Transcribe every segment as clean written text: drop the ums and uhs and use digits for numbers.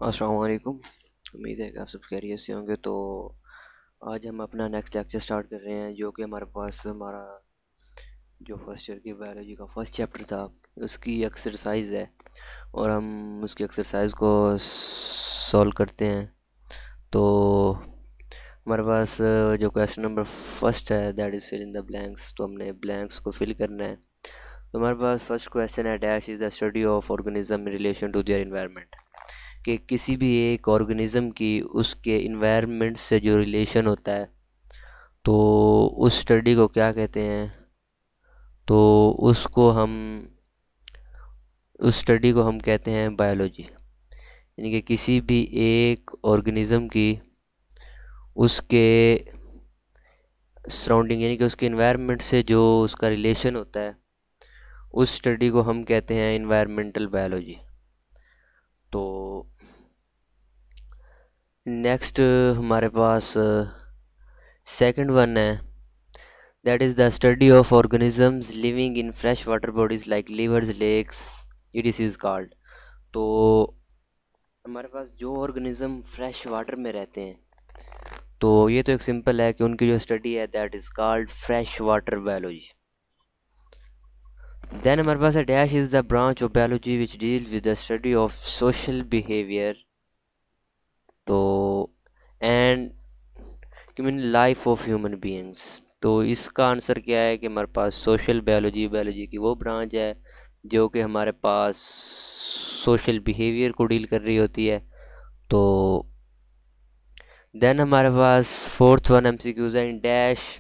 अस्सलाम वालेकुम। उम्मीद है कि आप सब खैरियत से होंगे। तो आज हम अपना नेक्स्ट लेक्चर स्टार्ट कर रहे हैं, जो कि हमारे पास हमारा जो फर्स्ट ईयर की बायोलॉजी का फर्स्ट चैप्टर था उसकी एक्सरसाइज है, और हम उसकी एक्सरसाइज को सॉल्व करते हैं। तो हमारे पास जो क्वेश्चन नंबर फर्स्ट है, that is fill in the blanks. तो हमने ब्लैंक्स को फिल करना है। तो हमारे पास फर्स्ट क्वेश्चन है, dash is the study of organism in relation to their environment. कि किसी भी एक ऑर्गेनिज्म की उसके इन्वायरमेंट से जो रिलेशन होता है, तो उस स्टडी को क्या कहते हैं। तो उसको हम उस स्टडी को हम कहते हैं बायोलॉजी। यानी कि किसी भी एक ऑर्गेनिज्म की उसके सराउंडिंग यानी कि उसके इन्वायरमेंट से जो उसका रिलेशन होता है, उस स्टडी को हम कहते हैं इन्वायरमेंटल बायोलॉजी। तो नेक्स्ट हमारे पास सेकंड वन है, that is the study of organisms living in freshwater bodies like rivers, lakes, it is called। तो हमारे पास जो ऑर्गेनिज्म फ्रेश वाटर में रहते हैं, तो ये तो एक सिंपल है कि उनकी जो स्टडी है that is called fresh water biology. Then हमारे पास है, dash is the branch of biology which deals with the study of social behaviour तो and human life of human beings. तो इसका आंसर क्या है कि हमारे पास सोशल बायोलॉजी बायोलॉजी की वो ब्रांच है जो कि हमारे पास सोशल बिहेवियर को डील कर रही होती है। तो देन हमारे पास फोर्थ वन एमसीक्यूज है, in dash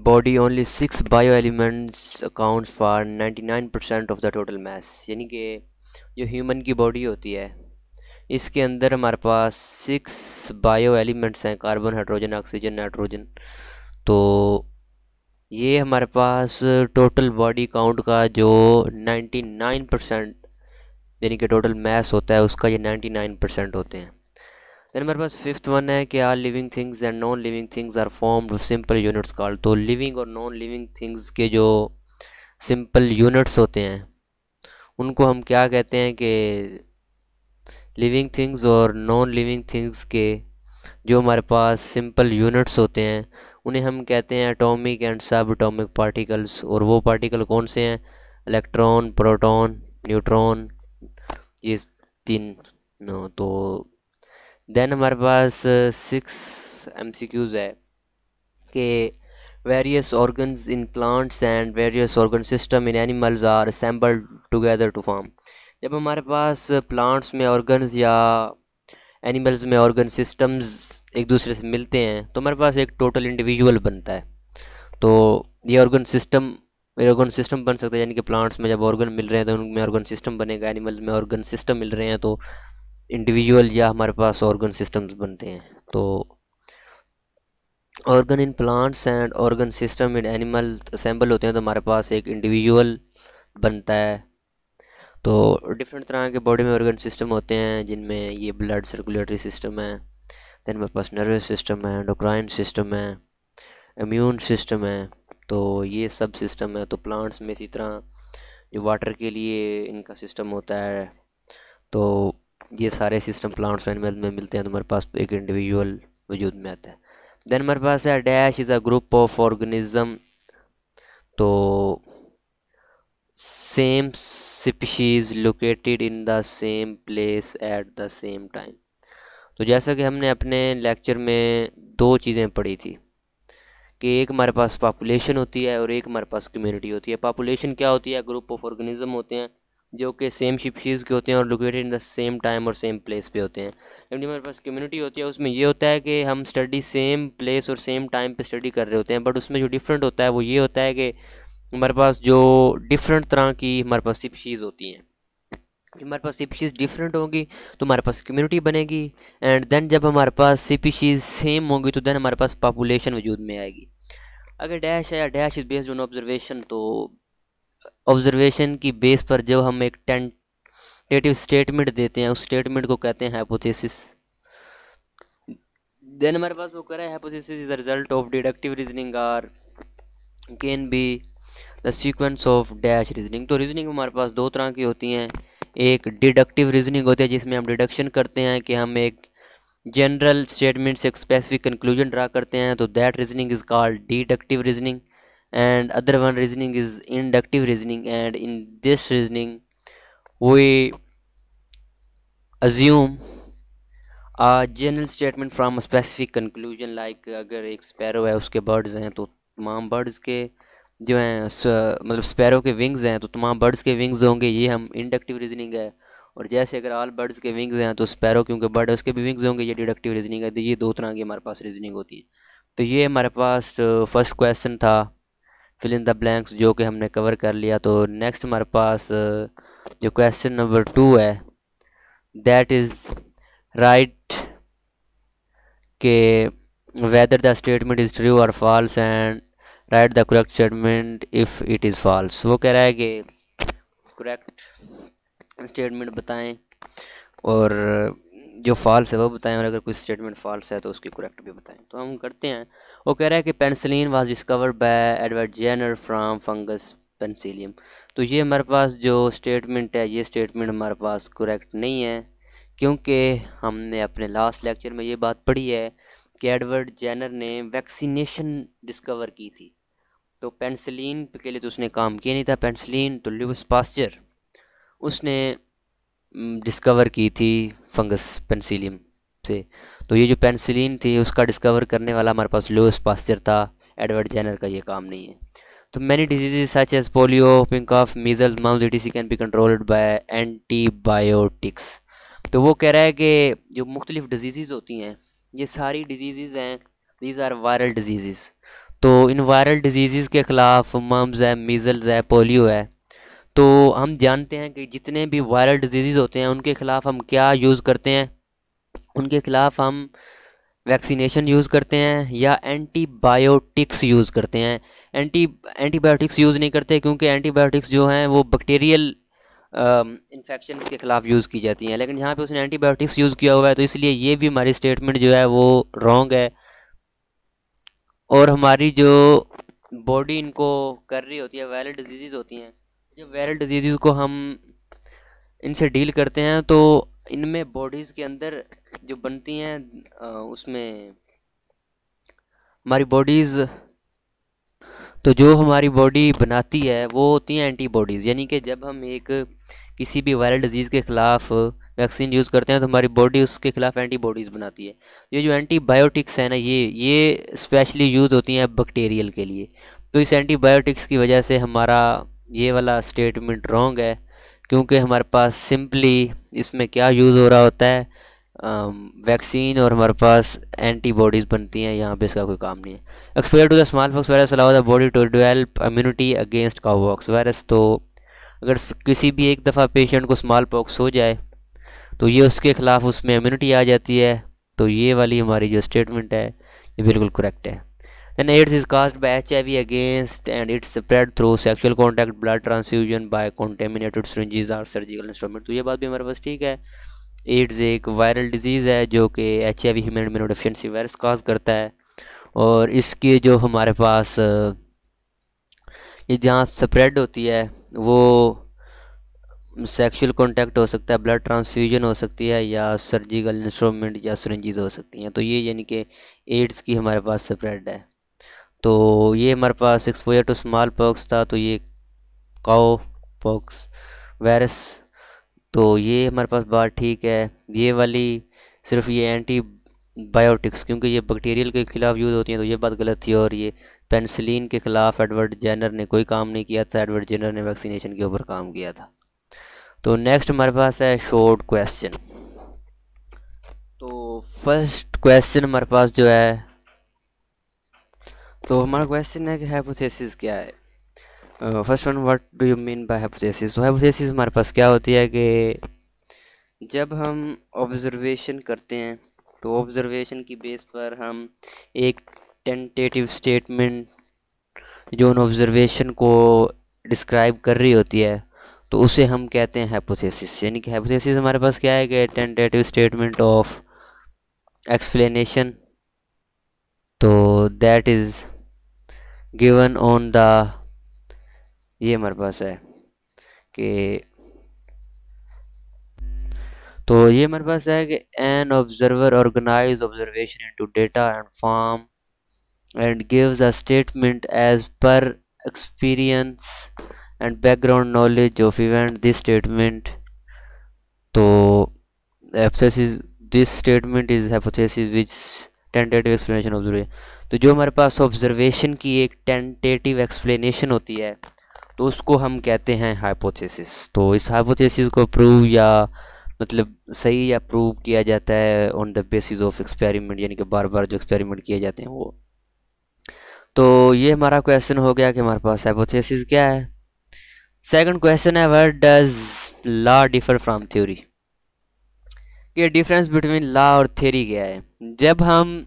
body only 6 bio elements accounts for 99% of the total mass. यानी कि जो ह्यूमन की बॉडी होती है, इसके अंदर हमारे पास 6 बायो एलिमेंट्स हैं, कार्बन, हाइड्रोजन, ऑक्सीजन, नाइट्रोजन। तो ये हमारे पास टोटल बॉडी काउंट का जो 99% यानी कि टोटल मास होता है उसका ये 99% होते हैं। देन हमारे पास फिफ्थ वन है कि all living things and non living things are formed of simple units called. तो लिविंग और नॉन लिविंग थिंग्स के जो सिंपल यूनिट्स होते हैं उनको हम क्या कहते हैं कि लिविंग थिंग्स और नॉन लिविंग थिंग्स के जो हमारे पास सिंपल यूनिट्स होते हैं उन्हें हम कहते हैं एटॉमिक एंड सब एटॉमिक पार्टिकल्स। और वो पार्टिकल कौन से हैं? इलेक्ट्रॉन, प्रोटॉन, न्यूट्रॉन, ये तीन नो। तो देन हमारे पास 6 एमसीक्यूज़ है कि various organs in plants and various organ system in animals are assembled together to form. जब हमारे पास प्लांट्स में ऑर्गन्स या एनिमल्स में ऑर्गन सिस्टम्स एक दूसरे से मिलते हैं तो हमारे पास एक टोटल इंडिविजुअल बनता है। तो ये ऑर्गन सिस्टम बन सकता है, यानी कि प्लांट्स में जब ऑर्गन मिल रहे हैं तो उनमें ऑर्गन सिस्टम बनेगा, एनिमल में ऑर्गन सिस्टम मिल रहे हैं तो इंडिविजुअल या हमारे पास ऑर्गन सिस्टम्स बनते हैं। तो organ in plants and organ system in animal assemble होते हैं तो हमारे पास एक इंडिविजुअल बनता है। तो डिफरेंट तरह के बॉडी में ऑर्गन सिस्टम होते हैं जिनमें ये ब्लड सर्कुलेटरी सिस्टम है, देन मेरे पास नर्वस सिस्टम है, एंडोक्राइन सिस्टम है, इम्यून सिस्टम है। तो ये सब सिस्टम है। तो प्लांट्स में इसी तरह जो वाटर के लिए इनका सिस्टम होता है, तो ये सारे सिस्टम प्लांट्स एनिमल में मिलते हैं तो हमारे पास एक इंडिविजुअल वजूद में आता है। देन हमारे पास है, dash is a group of organism to same species located in the same place at the same time. तो जैसा कि हमने अपने लेक्चर में दो चीज़ें पढ़ी थी कि एक हमारे पास पॉपुलेशन होती है और एक हमारे पास कम्युनिटी होती है। पॉपुलेशन क्या होती है? ग्रुप ऑफ ऑर्गेनिज्म होते हैं जो कि सेम स्पीशीज़ के होते हैं और located in the same time और सेम प्लेस पे होते हैं। लेकिन हमारे पास कम्युनिटी होती है, उसमें ये होता है कि हम स्टडी सेम प्लेस और सेम टाइम पे स्टडी कर रहे होते हैं, बट उसमें जो डिफरेंट होता है वो ये होता है कि हमारे पास जो डिफरेंट तरह की हमारे पास स्पीशीज़ होती हैं, जब हमारे पास स्पीशीज़ डिफरेंट होंगी तो हमारे पास कम्युनिटी बनेगी। एंड देन जब हमारे पास स्पीशीज़ सेम होंगी तो देन हमारे पास पॉपुलेशन वजूद में आएगी। अगर डैश है, dash is based on observation. तो ऑब्जर्वेशन की बेस पर जब हम एक टेंटेटिव स्टेटमेंट देते हैं उस स्टेटमेंट को कहते हैं हाइपोथेसिस। देन हमारे पास वो कह रहा है, hypothesis is the result of deductive reasoning or can be the sequence of dash reasoning. तो रीजनिंग हमारे पास दो तरह की होती हैं, एक डिडक्टिव रीजनिंग होती है जिसमें हम डिडक्शन करते हैं कि हम एक जनरल स्टेटमेंट से एक स्पेसिफिक कंक्लूजन ड्रा करते हैं, तो that reasoning is called deductive reasoning. And other one reasoning is inductive reasoning. And in this reasoning we assume a general statement from a specific conclusion. like अगर एक sparrow है, उसके birds हैं, तो तमाम बर्ड्स के जो हैं मतलब स्पैरो के विंग्स हैं तो तमाम बर्ड्स के विंग्स होंगे, ये हम इंडक्टिव रीजनिंग है. और जैसे अगर ऑल बर्ड्स के विंग्स हैं तो स्पैरो क्योंकि बर्ड है उसके भी विंग्स होंगे, ये डिडक्टिव रीजनिंग है. तो ये दो तरह की हमारे पास रीजनिंग होती है. तो ये हमारे पास फर्स्ट क्वेश्चन था, फिल इन द ब्लैंक्स, जो कि हमने कवर कर लिया. तो नेक्स्ट हमारे पास जो क्वेश्चन नंबर 2 है, दैट इज़ राइट के whether the statement is true or false and write the correct statement if it is false. वो कह रहा है कि करेक्ट स्टेटमेंट बताएं और जो फॉल्स है वो बताएं, और अगर कोई स्टेटमेंट फॉल्स है तो उसकी करेक्ट भी बताएं. तो हम करते हैं. वो कह रहा है कि penicillin was discovered by Edward Jenner from fungus penicillium. तो ये हमारे पास जो स्टेटमेंट है, ये स्टेटमेंट हमारे पास करेक्ट नहीं है, क्योंकि हमने अपने लास्ट लेक्चर में ये बात पढ़ी है कि एडवर्ड जेनर ने वैक्सीनेशन डिस्कवर की थी. तो पेनिसिलिन के लिए तो उसने काम किया नहीं था. पेनिसिलिन तो लुईस पास्चर उसने डिस्कवर की थी फंगस पेनिसिलियम से. तो ये जो पेनिसिलिन थी उसका डिस्कवर करने वाला हमारे पास लुईस पास्चर था, एडवर्ड जेनर का ये काम नहीं है. तो many diseases such as polio, pink off, measles, mouth etc can be controlled by antibiotics. तो वो कह रहा है कि जो मुख्तलिफ डिजीज़ होती हैं, ये सारी डिजीज़ हैं, दीज आर वायरल डिजीज़. तो इन वायरल डिजीज़ के ख़िलाफ़ मम्स है, मीज़ल्स है, पोलियो है. तो हम जानते हैं कि जितने भी वायरल डिजीज़ होते हैं उनके ख़िलाफ़ हम क्या यूज़ करते हैं, उनके ख़िलाफ़ हम वैक्सीनेशन यूज़ करते हैं या एंटीबायोटिक्स यूज़ करते हैं. एंटीबायोटिक्स यूज़ नहीं करते, क्योंकि एंटीबायोटिक्स जो हैं वो बैक्टीरियल इन्फेक्शन के ख़िलाफ़ यूज़ की जाती हैं. लेकिन यहाँ पे उसने एंटीबायोटिक्स यूज़ किया हुआ है, तो इसलिए ये भी हमारी स्टेटमेंट जो है वो रॉन्ग है. और हमारी जो बॉडी इनको कर रही होती है, वायरल डिजीज़ होती हैं, जो वायरल डिजीज़ को हम इनसे डील करते हैं, तो इनमें बॉडीज़ के अंदर जो बनती हैं उसमें हमारी बॉडीज़, तो जो हमारी बॉडी बनाती है वो होती हैं एंटीबॉडीज़. यानी कि जब हम एक किसी भी वायरल डिजीज़ के ख़िलाफ़ वैक्सीन यूज़ करते हैं तो हमारी बॉडी उसके ख़िलाफ़ एंटीबॉडीज़ बनाती है. ये जो एंटीबायोटिक्स है ना, ये स्पेशली यूज़ होती हैं बैक्टीरियल के लिए. तो इस एंटीबायोटिक्स की वजह से हमारा ये वाला स्टेटमेंट रॉन्ग है, क्योंकि हमारे पास सिंपली इसमें क्या यूज़ हो रहा होता है, वैक्सीन, और हमारे पास एंटीबॉडीज़ बनती हैं. यहाँ पे इसका कोई काम नहीं है. Exposure to the smallpox virus allow the body to develop immunity against cowpox virus. तो अगर किसी भी एक दफ़ा पेशेंट को स्मॉल पॉक्स हो जाए तो ये उसके ख़िलाफ़ उसमें इम्यूनिटी आ जाती है. तो ये वाली हमारी जो स्टेटमेंट है ये बिल्कुल करेक्ट है. Then AIDS is caused by HIV against and it's spread through sexual contact, blood transfusion by contaminated syringes or surgical instrument. तो ये बात भी हमारे पास ठीक है. एड्स एक वायरल डिजीज़ है जो कि HIV ह्यूमन इम्यूनोडेफिशिएंसी वायरस काज करता है, और इसके जो हमारे पास ये जहाँ स्प्रेड होती है वो सेक्सुअल कांटेक्ट हो सकता है, ब्लड ट्रांसफ्यूजन हो सकती है, या सर्जिकल इंस्ट्रूमेंट या सिरिंजेस हो सकती हैं. तो ये यानी कि एड्स की हमारे पास स्प्रेड है. तो ये हमारे पास एक्सपोजर टू स्मॉल पॉक्स था, तो ये काउ पॉक्स वायरस. तो ये हमारे पास बात ठीक है. ये वाली सिर्फ ये एंटीबायोटिक्स क्योंकि ये बैक्टीरियल के ख़िलाफ़ यूज़ होती हैं, तो ये बात गलत थी. और ये पेनिसिलिन के ख़िलाफ़ एडवर्ड जेनर ने कोई काम नहीं किया था, एडवर्ड जेनर ने वैक्सीनेशन के ऊपर काम किया था. तो नेक्स्ट हमारे पास है शॉर्ट क्वेश्चन. तो फर्स्ट क्वेश्चन हमारे पास जो है, तो हमारा क्वेश्चन है कि हाइपोथेसिस क्या है. First one, what do you mean by hypothesis. तो हाइपोथेसिस हमारे पास क्या होती है कि जब हम ऑब्जर्वेशन करते हैं तो ऑब्जर्वेशन की बेस पर हम एक टेंटेटिव स्टेटमेंट जो उन ऑब्जर्वेशन को डिस्क्राइब कर रही होती है तो उसे हम कहते हैं हाइपोथेसिस. यानी कि हाइपोथेसिस हमारे पास क्या है कि टेंटेटिव स्टेटमेंट ऑफ एक्सप्लेनेशन. तो that is given on the, ये हमारे पास है कि तो ये हमारे पास है कि an observer organise observation into data and form and gives a statement as per experience and background knowledge of event this statement. तो hypothesis this statement is hypothesis which tentative explanation observation. तो जो हमारे पास observation की एक tentative explanation होती है तो उसको हम कहते हैं हाइपोथेसिस। तो इस हाइपोथेसिस को प्रूव या मतलब सही या प्रूव किया जाता है on the basis of experiment, यानी कि बार बार जो एक्सपेरिमेंट किए जाते हैं वो। तो ये हमारा क्वेश्चन हो गया कि हमारे पास हाइपोथेसिस क्या है। सेकंड क्वेश्चन है what does law differ from theory. ये डिफरेंस बिटवीन लॉ और थ्योरी क्या है। जब हम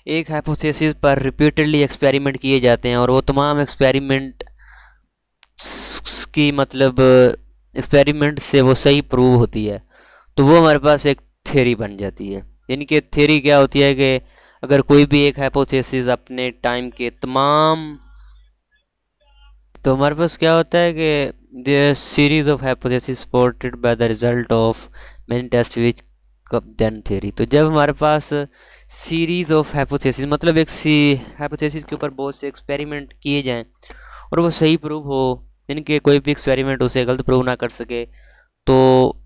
एक हाइपोथेसिस पर रिपीटेडली एक्सपेरिमेंट किए जाते हैं और वो तमाम एक्सपेरिमेंट की मतलब एक्सपेरिमेंट से वो सही प्रूव होती है तो वो हमारे पास एक थ्योरी बन जाती है। यानी कि थ्योरी क्या होती है कि अगर कोई भी एक हाइपोथेसिस अपने टाइम के तमाम, तो हमारे पास क्या होता है कि there series of hypothesis supported by the result of many test which then theory. तो जब हमारे पास सीरीज ऑफ हाइपोथेसिस मतलब एक सी हाइपोथेसिस के ऊपर बहुत से एक्सपेरिमेंट किए जाएं और वो सही प्रूव हो, यानी कि कोई भी एक्सपेरिमेंट उसे गलत प्रूव ना कर सके, तो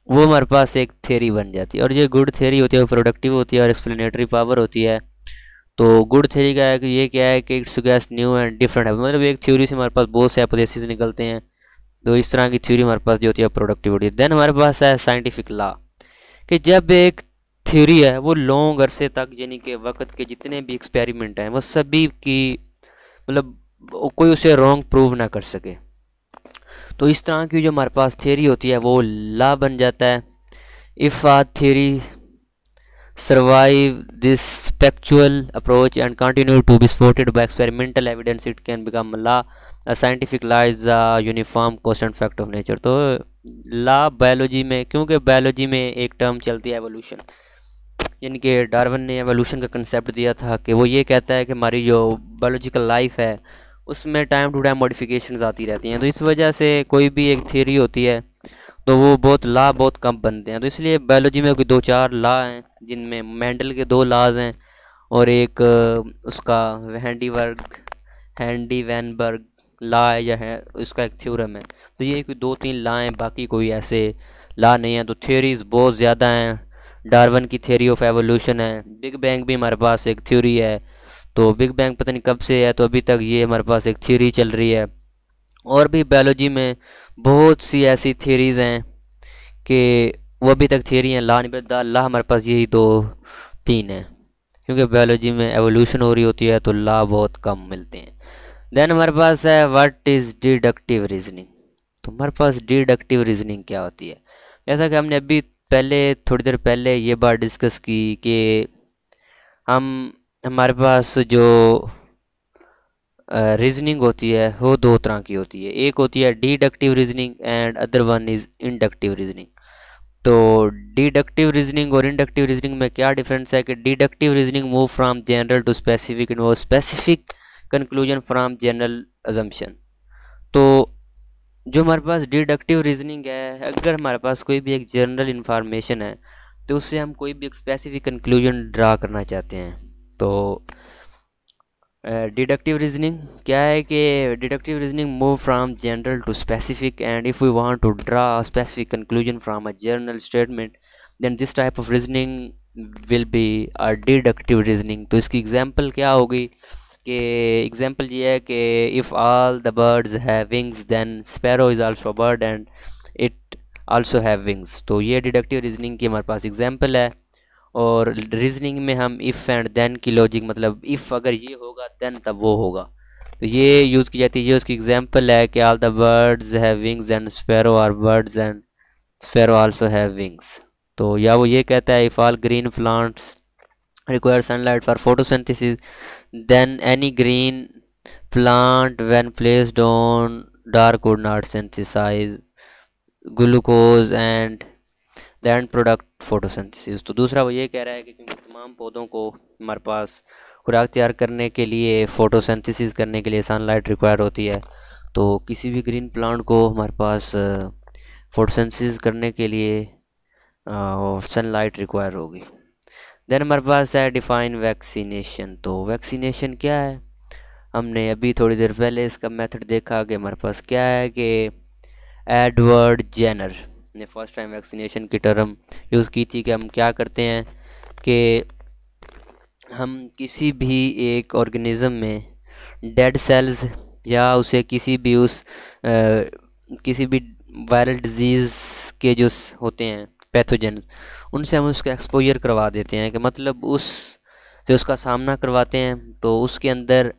वो हमारे पास एक थ्योरी बन जाती है। और ये गुड थ्योरी होती है, वो प्रोडक्टिव होती है और एक्सप्लेनेटरी पावर होती है। तो गुड थ्योरी का है कि ये क्या है कि it suggest new and different है, मतलब एक थ्योरी से हमारे पास बहुत से हाइपोथेसिस निकलते हैं। तो इस तरह की थ्योरी हमारे पास जो होती है प्रोडक्टिव होती है। देन हमारे पास है साइंटिफिक लॉ कि जब एक थ्योरी है वो लॉन्ग अरसे तक, यानी कि वक्त के जितने भी एक्सपेरिमेंट हैं वो सभी की मतलब कोई उसे रॉन्ग प्रूव ना कर सके, तो इस तरह की जो हमारे पास थ्योरी होती है वो लॉ बन जाता है। If a theory survive this spectral approach and continue to be supported by experimental evidence it can become a law. A scientific law is a uniform constant fact of nature। तो law biology में, क्योंकि biology में एक term चलती है evolution, यानी कि Darwin ने एवोल्यूशन का कंसेप्ट दिया था कि वो ये कहता है कि हमारी जो बायोलॉजिकल लाइफ है उसमें टाइम टू टाइम मॉडिफिकेशंस आती रहती हैं। तो इस वजह से कोई भी एक थ्योरी होती है तो वो बहुत लॉ बहुत कम बनते हैं। तो इसलिए बायोलॉजी में कोई 2-4 लॉ हैं जिनमें मेंडल के 2 लॉज हैं और एक उसका हैंडी वैनबर्ग लॉ है या है उसका एक थ्योरम है। तो ये कोई 2-3 लॉ हैं, बाकी कोई ऐसे लॉ नहीं है। तो थ्योरीज बहुत ज़्यादा हैं। डार्विन की थ्योरी ऑफ एवोल्यूशन है, बिग बैंग भी हमारे पास एक थ्योरी है। तो बिग बैंग पता नहीं कब से है, तो अभी तक ये हमारे पास एक थ्योरी चल रही है। और भी बायोलॉजी में बहुत सी ऐसी थ्योरीज़ हैं कि वो अभी तक थ्योरी हैं, ला नहीं पता। ला हमारे पास यही 2-3 हैं, क्योंकि बायोलॉजी में एवोल्यूशन हो रही होती है तो ला बहुत कम मिलते हैं। देन हमारे पास है व्हाट इज़ डिडक्टिव रीजनिंग। तो हमारे पास डिडक्टिव रीजनिंग क्या होती है। जैसा कि हमने अभी पहले थोड़ी देर पहले ये बात डिस्कस की कि हमारे पास जो रीजनिंग होती है वो 2 तरह की होती है। एक होती है deductive reasoning and other one is inductive reasoning. तो डिडक्टिव रीजनिंग और इंडक्टिव रीजनिंग में क्या डिफरेंस है कि deductive reasoning move from general to specific involve specific conclusion from general assumption. तो जो हमारे पास डिडक्टिव रीजनिंग है, अगर हमारे पास कोई भी एक जनरल इंफॉर्मेशन है तो उससे हम कोई भी एक स्पेसिफिक कंक्लूजन ड्रा करना चाहते हैं। तो डिडक्टिव रीजनिंग क्या है कि deductive reasoning move from general to specific and if we want to draw a specific conclusion from a general statement then this type of reasoning will be a deductive reasoning. तो इसकी example क्या होगी कि example ये है कि if all the birds have wings then sparrow is also bird and it also have wings. तो ये डिडक्टिव रीजनिंग की हमारे पास एग्जांपल है। और रीजनिंग में हम इफ़ एंड देन की लॉजिक, मतलब इफ़ अगर ये होगा देन तब वो होगा, तो ये यूज़ की जाती है। ये उसकी एग्जांपल है कि all the birds have wings and sparrow are birds and sparrow also have wings. तो या वो ये कहता है if all green plants require sunlight for photosynthesis then any green plant when placed on dark would not synthesize glucose and the end product photosynthesis। तो दूसरा वो ये कह रहा है कि क्योंकि तमाम पौधों को हमारे पास खुराक तैयार करने के लिए फोटोसिंथेसिस करने के लिए सनलाइट रिक्वायर होती है, तो किसी भी ग्रीन प्लांट को हमारे पास फोटोसिंथेसिस करने के लिए और सनलाइट रिक्वायर होगी। देन हमारे पास है डिफाइन वैक्सीनेशन। तो वैक्सीनेशन क्या है, हमने अभी थोड़ी देर पहले इसका मेथड देखा कि हमारे पास क्या है कि एडवर्ड जेनर ने फर्स्ट टाइम वैक्सीनेशन की टर्म यूज़ की थी कि हम क्या करते हैं कि हम किसी भी एक ऑर्गेनिज्म में डेड सेल्स या उसे किसी भी किसी भी वायरल डिजीज़ के जो होते हैं पैथोजन, उनसे हम उसका एक्सपोजर करवा देते हैं कि मतलब उस से उसका सामना करवाते हैं, तो उसके अंदर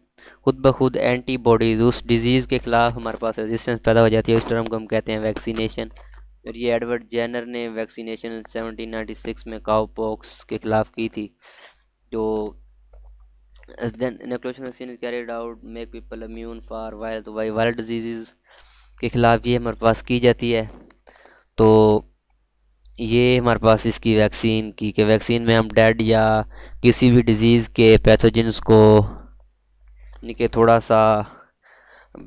खुद ब खुद एंटीबॉडीज़ उस डिज़ीज़ के ख़िलाफ़ हमारे पास रेजिस्टेंस पैदा हो जाती है। इस टर्म को हम कहते हैं वैक्सीनेशन। और ये एडवर्ड जेनर ने वैक्सीनेशन 1796 में काउपॉक्स के ख़िलाफ़ की थी। जो then inoculation vaccine is carried out make people immune for viral diseases के ख़िलाफ़ ये हमारे पास की जाती है। तो ये हमारे पास इसकी वैक्सीन की कि वैक्सीन में हम डेड या किसी भी डिज़ीज़ के पैथोजेंस को निके थोड़ा सा,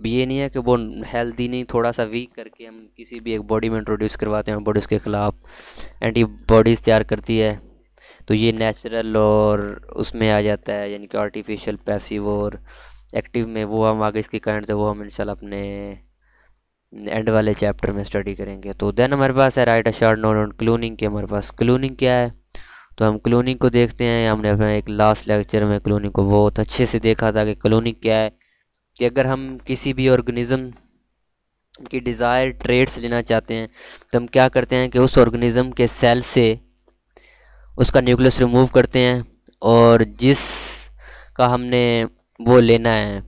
ये नहीं है कि वो हेल्दी नहीं, थोड़ा सा वीक करके हम किसी भी एक बॉडी में इंट्रोड्यूस करवाते हैं, बॉडी उसके ख़िलाफ़ एंटीबॉडीज़ तैयार करती है। तो ये नेचुरल और उसमें आ जाता है, यानी कि आर्टिफिशियल, पैसिव और एक्टिव में। वो हम आगे इसकी काइंड है वो हम इंशाल्लाह अपने एंड वाले चैप्टर में स्टडी करेंगे। तो देन हमारे पास है right a short note on cloning के। हमारे पास क्लोनिंग क्या है, तो हम क्लोनिंग को देखते हैं। हमने अपने एक लास्ट लेक्चर में क्लोनिंग को बहुत अच्छे से देखा था कि क्लोनिंग क्या है, कि अगर हम किसी भी ऑर्गेनिज़म की डिज़ायर ट्रेड्स लेना चाहते हैं तो हम क्या करते हैं कि उस ऑर्गेनिज़म के सेल से उसका न्यूक्लियस रिमूव करते हैं, और जिस का हमने वो लेना है,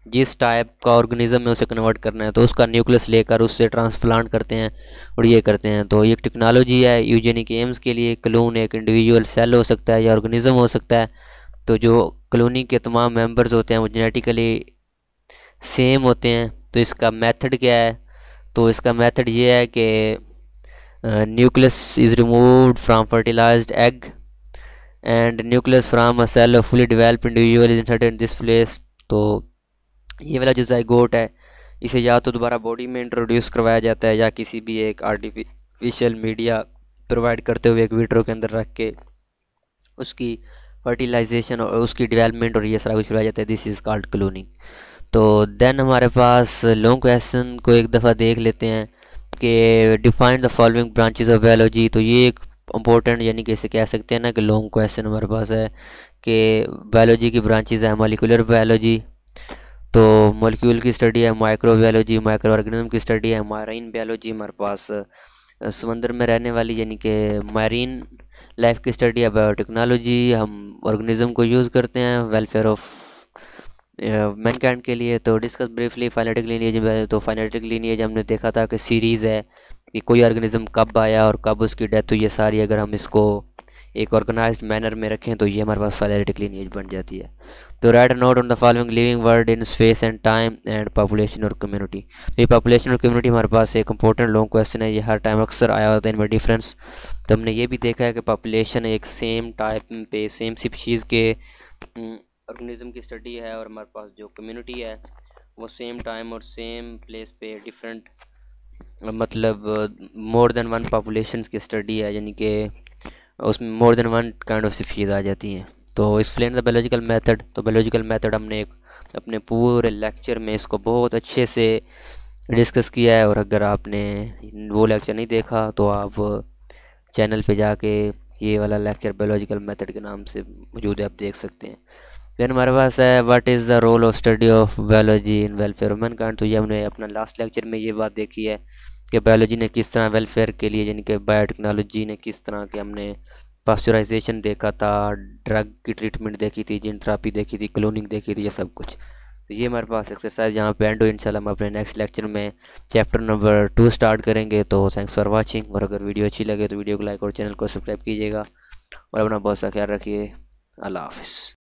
जिस टाइप का ऑर्गेनिज़म में उसे कन्वर्ट करना है, तो उसका न्यूक्लियस लेकर उससे ट्रांसप्लांट करते हैं और ये करते हैं। तो ये एक टेक्नोलॉजी है यूजेनिक एम्स के लिए। क्लोन एक इंडिविजुअल सेल हो सकता है या ऑर्गेनिज़म हो सकता है। तो जो कॉलोनी के तमाम मेंबर्स होते हैं वो जेनेटिकली सेम होते हैं। तो इसका मेथड क्या है, तो इसका मेथड ये है कि nucleus is removed from fertilized egg and nucleus from a cell of fully developed individual is inserted in this place। तो ये वाला जो ज़ाइगोट है इसे या तो दोबारा बॉडी में इंट्रोड्यूस करवाया जाता है या किसी भी एक आर्टिफिशियल मीडिया प्रोवाइड करते हुए एक विट्रो के अंदर रख के उसकी फर्टिलाइजेशन और उसकी डेवलपमेंट और ये सारा कुछ करवाया जाता है। This is called cloning. तो देन हमारे पास लॉन्ग क्वेश्चन को एक दफ़ा देख लेते हैं कि define the following branches of biology. तो ये एक इम्पोर्टेंट, यानी कि इसे कह सकते हैं ना कि लॉन्ग क्वेश्चन हमारे पास है कि बायोलॉजी की ब्रांचेस है। मॉलिक्यूलर बायोलॉजी, तो मॉलिक्यूल की स्टडी है। माइक्रो बायोलॉजी, माइक्रो ऑर्गेनिज्म की स्टडी है। मारीन बायोलॉजी, हमारे पास समंदर में रहने वाली यानी कि मारीन लाइफ की स्टडी है। बायोटेक्नोलॉजी, हम ऑर्गेनिज्म को यूज़ करते हैं वेलफेयर ऑफ मैनकाइंड के लिए। तो डिस्कस ब्रीफली फाइनेटिक लीनिएज। तो फाइनेटिक लीनिएज हमने देखा था कि सीरीज़ है कि कोई ऑर्गेनिज्म कब आया और कब उसकी डेथ हुई, ये सारी अगर हम इसको एक ऑर्गेनाइज्ड मैनर में रखें तो ये हमारे पास फाइनेटिक लीनिएज बन जाती है। तो right a note on the following living word in space and time and population और कम्युनिटी। तो ये पॉपुलेशन और कम्युनिटी हमारे पास एक इंपॉर्टेंट लॉन्ग क्वेश्चन है, ये हर टाइम अक्सर आया होता है इनमें डिफरेंस। तो हमने ये भी देखा है कि पॉपुलेशन एक सेम टाइप पे सेम स्पीशीज़ के ऑर्गेनिज्म की स्टडी है, और हमारे पास जो कम्युनिटी है वो सेम टाइम और सेम प्लेस पे डिफरेंट, मतलब मोर देन वन पॉपुलेशन की स्टडी है, यानी कि उसमें more than one kind of species आ जाती हैं। तो एक्सप्लेन द बायोलॉजिकल मेथड। तो बायोलॉजिकल मेथड हमने एक अपने पूरे लेक्चर में इसको बहुत अच्छे से डिस्कस किया है, और अगर आपने वो लेक्चर नहीं देखा तो आप चैनल पे जाके ये वाला लेक्चर बायोलॉजिकल मेथड के नाम से मौजूद है, आप देख सकते हैं। देन हमारे पास है what is the role of study of biology in welfare of mankind. तो ये हमने अपना लास्ट लेक्चर में ये बात देखी है कि बायोलॉजी ने किस तरह वेलफेयर के लिए, यानी कि बायोटेक्नोलॉजी ने किस तरह के, हमने पास्चराइजेशन देखा था, ड्रग की ट्रीटमेंट देखी थी, जीन थेरेपी देखी थी, क्लोनिंग देखी थी, ये सब कुछ। तो ये हमारे पास एक्सरसाइज यहाँ पे एंड हो। इंशाल्लाह हम अपने नेक्स्ट लेक्चर में चैप्टर नंबर 2 स्टार्ट करेंगे। तो थैंक्स फॉर वाचिंग, और अगर वीडियो अच्छी लगे तो वीडियो को लाइक और चैनल को सब्सक्राइब कीजिएगा, और अपना बहुत सा ख्याल रखिए। अल्लाह हाफ़िज़।